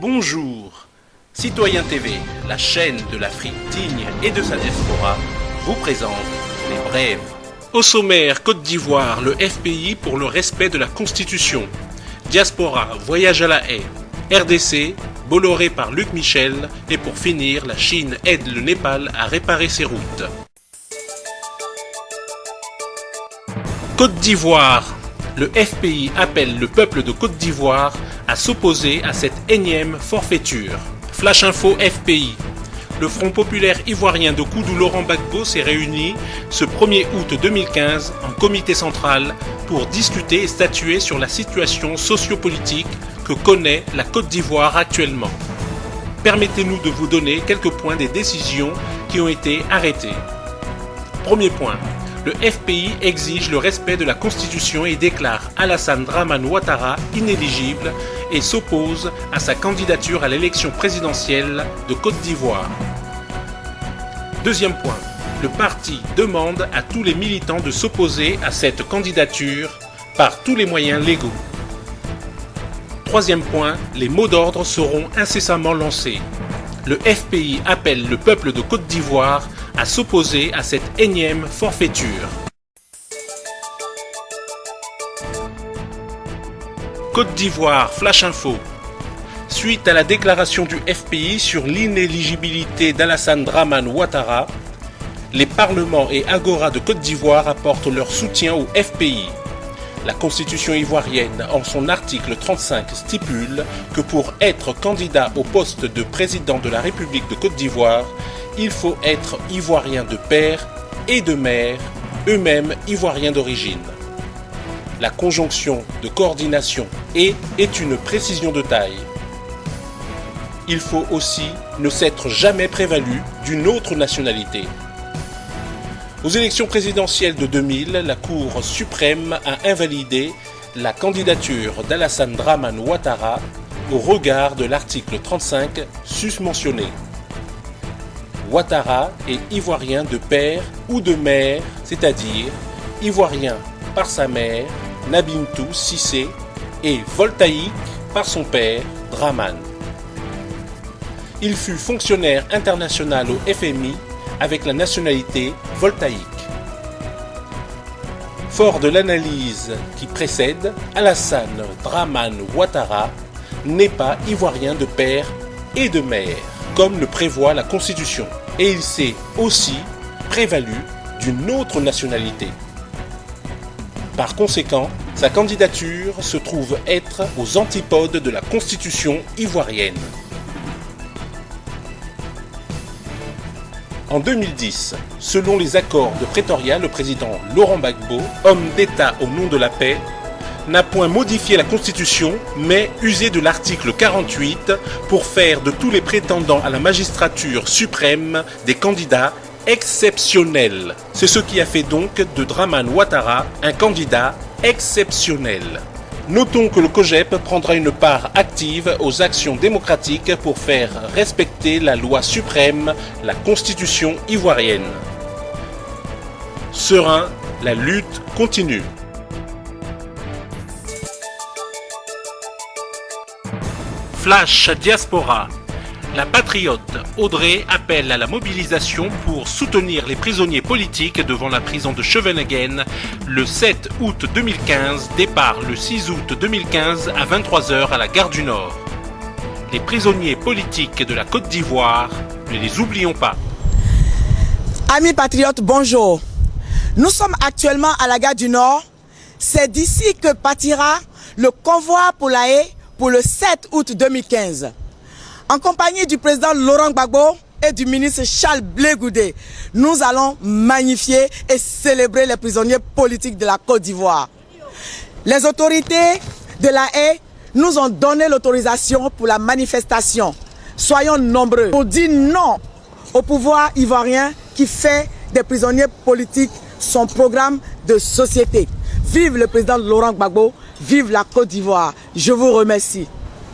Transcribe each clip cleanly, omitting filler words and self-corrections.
Bonjour, Citoyen TV, la chaîne de l'Afrique digne et de sa diaspora, vous présente les brèves. Au sommaire, Côte d'Ivoire, le FPI pour le respect de la Constitution. Diaspora, voyage à la haie. RDC, Bolloré par Luc Michel. Et pour finir, la Chine aide le Népal à réparer ses routes. Côte d'Ivoire. Le FPI appelle le peuple de Côte d'Ivoire à s'opposer à cette énième forfaiture. Flash Info FPI. Le Front populaire ivoirien de Koudou Laurent Gbagbo s'est réuni ce 1er août 2015 en comité central pour discuter et statuer sur la situation sociopolitique que connaît la Côte d'Ivoire actuellement. Permettez-nous de vous donner quelques points des décisions qui ont été arrêtées. Premier point. Le FPI exige le respect de la Constitution et déclare Alassane Dramane Ouattara inéligible et s'oppose à sa candidature à l'élection présidentielle de Côte d'Ivoire. Deuxième point, le parti demande à tous les militants de s'opposer à cette candidature par tous les moyens légaux. Troisième point, les mots d'ordre seront incessamment lancés. Le FPI appelle le peuple de Côte d'Ivoire à s'opposer à cette énième forfaiture. Côte d'Ivoire, Flash Info. Suite à la déclaration du FPI sur l'inéligibilité d'Alassane Dramane Ouattara, les parlements et Agora de Côte d'Ivoire apportent leur soutien au FPI. La Constitution ivoirienne, en son article 35, stipule que pour être candidat au poste de président de la République de Côte d'Ivoire, il faut être ivoirien de père et de mère, eux-mêmes ivoiriens d'origine. La conjonction de coordination et est une précision de taille. Il faut aussi ne s'être jamais prévalu d'une autre nationalité. Aux élections présidentielles de 2000, la Cour suprême a invalidé la candidature d'Alassane Dramane Ouattara au regard de l'article 35 susmentionné. Ouattara est ivoirien de père ou de mère, c'est-à-dire ivoirien par sa mère, Nabintou Cissé, et voltaïque par son père, Dramane. Il fut fonctionnaire international au FMI avec la nationalité voltaïque. Fort de l'analyse qui précède, Alassane Dramane Ouattara n'est pas ivoirien de père et de mère, comme le prévoit la Constitution, et il s'est aussi prévalu d'une autre nationalité. Par conséquent, sa candidature se trouve être aux antipodes de la Constitution ivoirienne. En 2010, selon les accords de Pretoria, le président Laurent Gbagbo, homme d'État au nom de la paix, n'a point modifié la Constitution, mais usé de l'article 48 pour faire de tous les prétendants à la magistrature suprême des candidats exceptionnels. C'est ce qui a fait donc de Dramane Ouattara un candidat exceptionnel. Notons que le COJEP prendra une part active aux actions démocratiques pour faire respecter la loi suprême, la Constitution ivoirienne. Serein, la lutte continue. Flash Diaspora. La patriote Audrey appelle à la mobilisation pour soutenir les prisonniers politiques devant la prison de Scheveningen le 7 août 2015, départ le 6 août 2015 à 23h à la gare du Nord. Les prisonniers politiques de la Côte d'Ivoire, ne les oublions pas. Amis patriotes, bonjour. Nous sommes actuellement à la gare du Nord. C'est d'ici que partira le convoi pour la haie pour le 7 août 2015. En compagnie du président Laurent Gbagbo et du ministre Charles Blé Goudé, nous allons magnifier et célébrer les prisonniers politiques de la Côte d'Ivoire. Les autorités de la haie nous ont donné l'autorisation pour la manifestation. Soyons nombreux pour dire non au pouvoir ivoirien qui fait des prisonniers politiques son programme de société. Vive le président Laurent Gbagbo, vive la Côte d'Ivoire. Je vous remercie.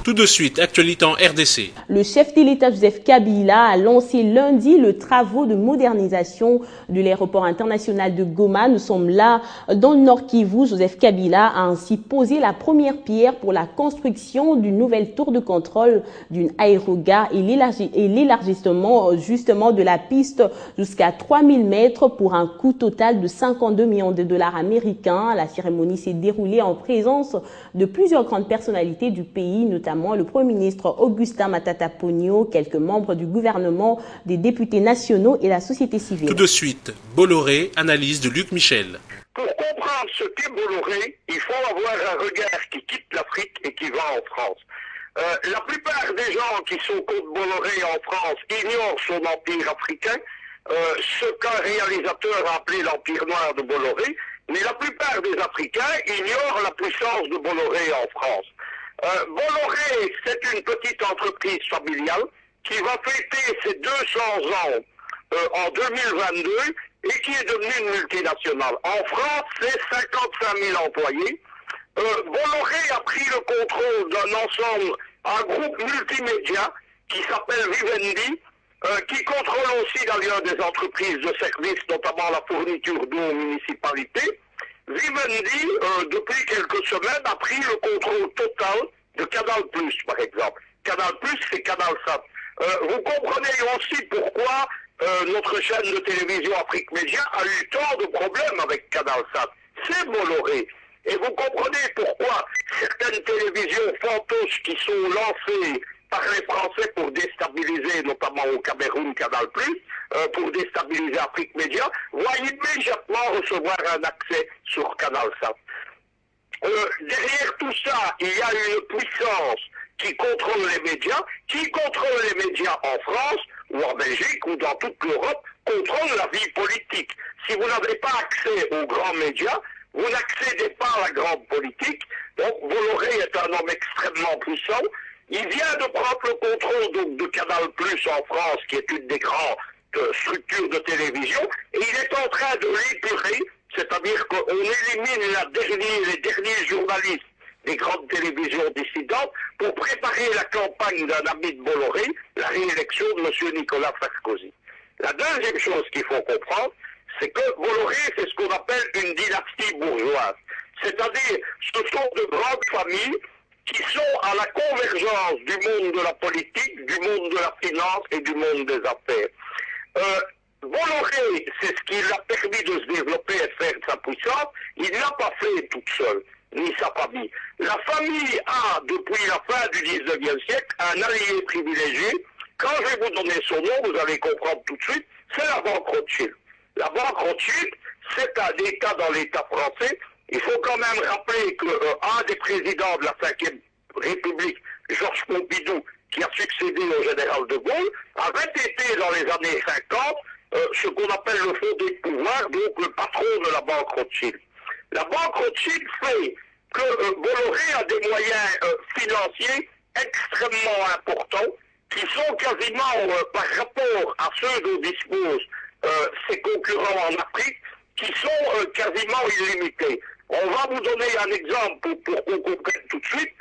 Tout de suite, actualité en RDC. Le chef de l'État Joseph Kabila a lancé lundi le travaux de modernisation de l'aéroport international de Goma. Nous sommes là dans le Nord Kivu. Joseph Kabila a ainsi posé la première pierre pour la construction d'une nouvelle tour de contrôle d'une aérogare et l'élargissement justement de la piste jusqu'à 3000 mètres pour un coût total de 52 millions de dollars américains. La cérémonie s'est déroulée en présence de plusieurs grandes personnalités du pays, notamment le Premier ministre Augustin Matata Ponyo, quelques membres du gouvernement, des députés nationaux et la société civile. Tout de suite, Bolloré, analyse de Luc Michel. Pour comprendre ce qu'est Bolloré, il faut avoir un regard qui quitte l'Afrique et qui va en France. La plupart des gens qui sont contre Bolloré en France ignorent son empire africain, ce qu'un réalisateur a appelé l'empire noir de Bolloré, mais la plupart des Africains ignorent la puissance de Bolloré en France. Bolloré, c'est une petite entreprise familiale qui va fêter ses 200 ans en 2022 et qui est devenue une multinationale. En France, c'est 55 000 employés. Bolloré a pris le contrôle d'un ensemble, un groupe multimédia qui s'appelle Vivendi, qui contrôle aussi d'ailleurs des entreprises de services, notamment la fourniture d'eau aux municipalités. Vivendi, depuis quelques semaines, a pris le contrôle total de Canal+, par exemple. Canal+, c'est CanalSat. Vous comprenez aussi pourquoi notre chaîne de télévision Afrique Média a eu tant de problèmes avec CanalSat. C'est Bolloré. Et vous comprenez pourquoi certaines télévisions fantoches qui sont lancées par les Français pour déstabiliser, notamment au Cameroun, Canal+, pour déstabiliser Afrique Média, vont immédiatement recevoir un accès sur CanalSat. Derrière tout ça, il y a une puissance qui contrôle les médias, qui contrôle les médias en France, ou en Belgique, ou dans toute l'Europe, contrôle la vie politique. Si vous n'avez pas accès aux grands médias, vous n'accédez pas à la grande politique. Donc Bolloré est un homme extrêmement puissant. Il vient de prendre le contrôle donc, de Canal+ en France, qui est une des grandes structures de télévision, et il est en train de l'épurer, c'est-à-dire qu'on élimine les derniers journalistes des grandes télévisions dissidentes pour préparer la campagne d'un ami de Bolloré, la réélection de M. Nicolas Sarkozy. La deuxième chose qu'il faut comprendre, c'est que Bolloré, c'est ce qu'on appelle une dynastie bourgeoise. C'est-à-dire, ce sont de grandes familles qui sont à la convergence du monde de la politique, du monde de la finance et du monde des affaires. Bolloré, c'est ce qui l'a permis de se développer et de faire sa puissance. Il ne l'a pas fait toute seule, ni sa famille. La famille a, depuis la fin du 19e siècle, un allié privilégié. Quand je vais vous donner son nom, vous allez comprendre tout de suite, c'est la banque Rothschild. La banque Rothschild, c'est un État dans l'État français. Il faut quand même rappeler qu'un des présidents de la Ve République, Georges Pompidou, qui a succédé au général de Gaulle, avait été dans les années 50 ce qu'on appelle le fondé de pouvoir, donc le patron de la banque Rothschild. La banque Rothschild fait que Bolloré a des moyens financiers extrêmement importants qui sont quasiment, par rapport à ceux dont disposent ses concurrents en Afrique, qui sont quasiment illimités. On va vous donner un exemple pour qu'on comprenne tout de suite.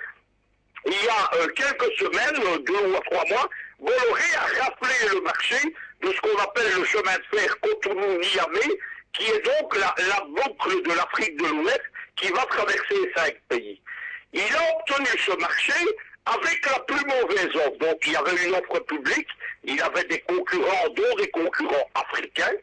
Il y a quelques semaines, 2 ou 3 mois, Bolloré a rappelé le marché de ce qu'on appelle le chemin de fer Cotonou-Niamey, qui est donc la boucle de l'Afrique de l'Ouest qui va traverser 5 pays. Il a obtenu ce marché avec la plus mauvaise offre. Donc il y avait une offre publique, il avait des concurrents, dont des concurrents africains,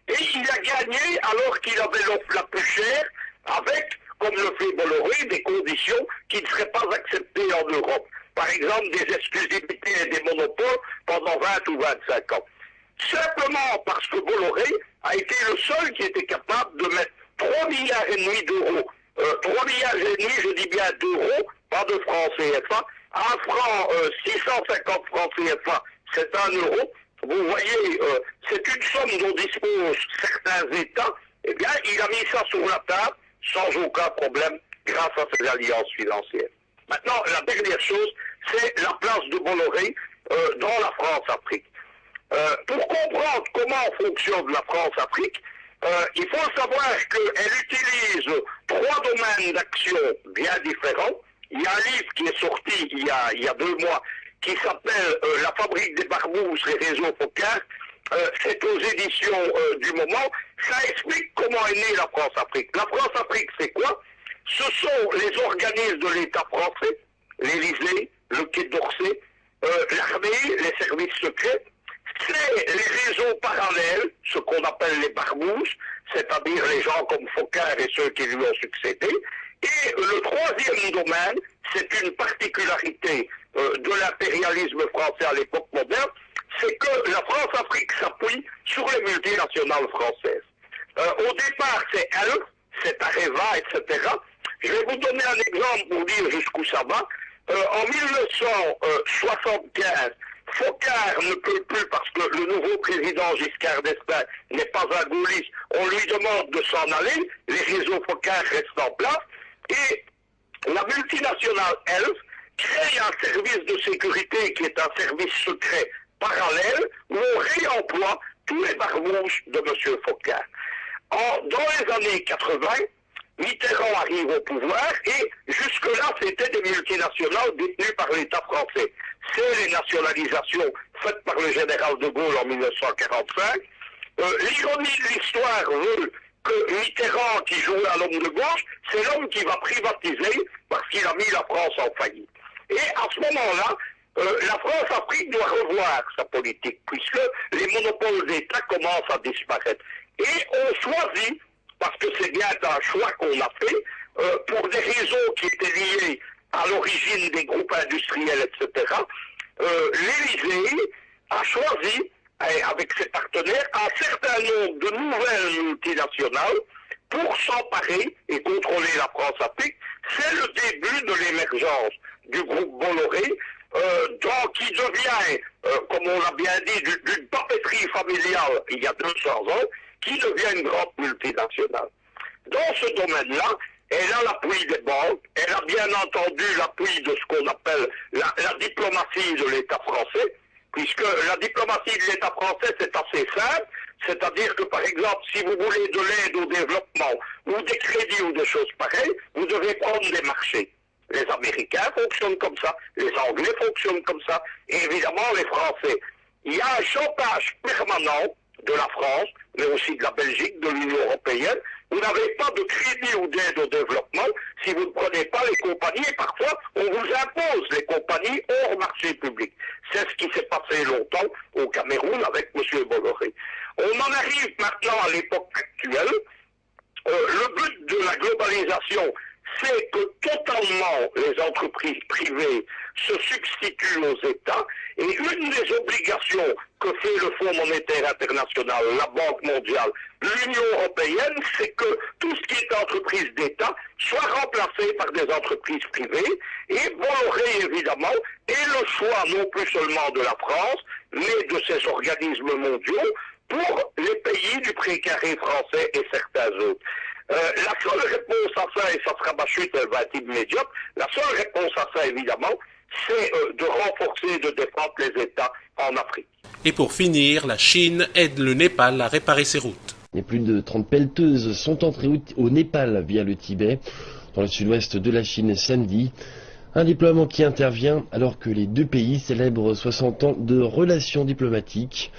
et il a gagné alors qu'il avait l'offre la plus chère, avec, comme le fait Bolloré, des conditions qui ne seraient pas acceptées en Europe. Par exemple, des exclusivités et des monopoles pendant 20 ou 25 ans. Simplement parce que Bolloré a été le seul qui était capable de mettre 3,5 milliards d'euros. 3,5 milliards, je dis bien d'euros, pas de francs CFA. Un franc, 650 francs CFA, c'est 1 euro. Vous voyez, c'est une somme dont disposent certains États. Eh bien, il a mis ça sur la table sans aucun problème grâce à ses alliances financières. Maintenant, la dernière chose, c'est la place de Bolloré dans la France-Afrique. Pour comprendre comment fonctionne la France-Afrique, il faut savoir qu'elle utilise 3 domaines d'action bien différents. Il y a un livre qui est sorti il y a 2 mois qui s'appelle La fabrique des barbouzes, les réseaux Foccart. C'est aux éditions du Moment. Ça explique comment est née la France-Afrique. La France-Afrique, c'est quoi? Ce sont les organismes de l'État français, l'Élysée, le Quai d'Orsay, l'armée, les services secrets. C'est les réseaux parallèles, ce qu'on appelle les barbouzes, c'est-à-dire les gens comme Foccart et ceux qui lui ont succédé. Et le troisième domaine, c'est une particularité de l'impérialisme français à l'époque moderne, c'est que la France-Afrique s'appuie sur les multinationales françaises. Au départ, c'est elle, c'est Areva, etc. Je vais vous donner un exemple pour dire jusqu'où ça va. En 1975, Foccart ne peut plus parce que le nouveau président Giscard d'Estaing n'est pas un gaulliste. On lui demande de s'en aller, les réseaux Foccart restent en place et la multinationale ELF crée un service de sécurité qui est un service secret parallèle où on réemploie tous les barbouzes de M. Foccart. Dans les années 80, Mitterrand arrive au pouvoir et jusque-là, c'était des multinationales détenues par l'État français. C'est les nationalisations faites par le général de Gaulle en 1945. L'ironie de l'histoire veut que Mitterrand, qui jouait à l'homme de gauche, c'est l'homme qui va privatiser parce qu'il a mis la France en faillite. Et à ce moment-là, la France-Afrique doit revoir sa politique puisque les monopoles d'État commencent à disparaître. Et on choisit, parce que c'est bien un choix qu'on a fait, pour des raisons qui étaient liées à l'origine des groupes industriels, etc., l'Élysée a choisi, avec ses partenaires, un certain nombre de nouvelles multinationales pour s'emparer et contrôler la France-Afrique. C'est le début de l'émergence du groupe Bolloré, qui devient, comme on l'a bien dit, d'une papeterie familiale il y a 200 ans, qui devient une grande multinationale. Dans ce domaine-là, elle a l'appui des banques, elle a bien entendu l'appui de ce qu'on appelle la diplomatie de l'État français, puisque la diplomatie de l'État français, c'est assez simple, c'est-à-dire que, par exemple, si vous voulez de l'aide au développement, ou des crédits ou des choses pareilles, vous devez prendre des marchés. Les Américains fonctionnent comme ça, les Anglais fonctionnent comme ça, et évidemment les Français. Il y a un chantage permanent de la France, mais aussi de la Belgique, de l'Union européenne. Vous n'avez pas de crédit ou d'aide au développement si vous ne prenez pas les compagnies, et parfois on vous impose les compagnies hors marché public. C'est ce qui s'est passé longtemps au Cameroun avec M. Bolloré. On en arrive maintenant à l'époque actuelle. Le but de la globalisation, c'est que totalement les entreprises privées se substituent aux États et une des obligations que fait le Fonds monétaire international, la Banque mondiale, l'Union européenne, c'est que tout ce qui est entreprise d'État soit remplacé par des entreprises privées et Bolloré, évidemment, est le choix non plus seulement de la France, mais de ces organismes mondiaux pour les pays du précaré français et certains autres. La seule réponse à ça, et ça sera ma chute, elle va être immédiate, la seule réponse à ça, évidemment, c'est de renforcer et de défendre les États en Afrique. Et pour finir, la Chine aide le Népal à réparer ses routes. Et plus de 30 pelleteuses sont entrées au Népal via le Tibet, dans le sud-ouest de la Chine samedi. Un déploiement qui intervient alors que les deux pays célèbrent 60 ans de relations diplomatiques.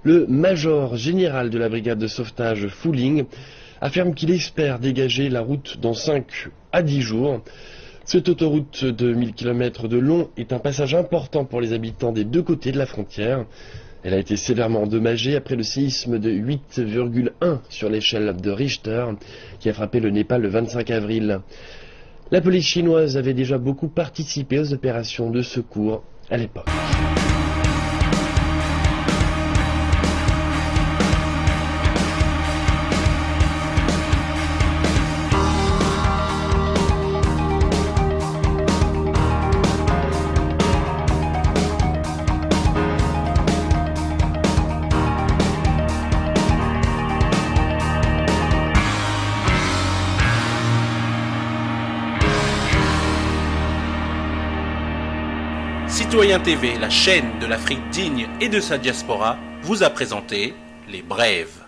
Le major général de la brigade de sauvetage Fu Ling affirme qu'il espère dégager la route dans 5 à 10 jours. Cette autoroute de 1000 km de long est un passage important pour les habitants des deux côtés de la frontière. Elle a été sévèrement endommagée après le séisme de 8,1 sur l'échelle de Richter qui a frappé le Népal le 25 avril. La police chinoise avait déjà beaucoup participé aux opérations de secours à l'époque. Citoyen TV, la chaîne de l'Afrique digne et de sa diaspora, vous a présenté Les Brèves.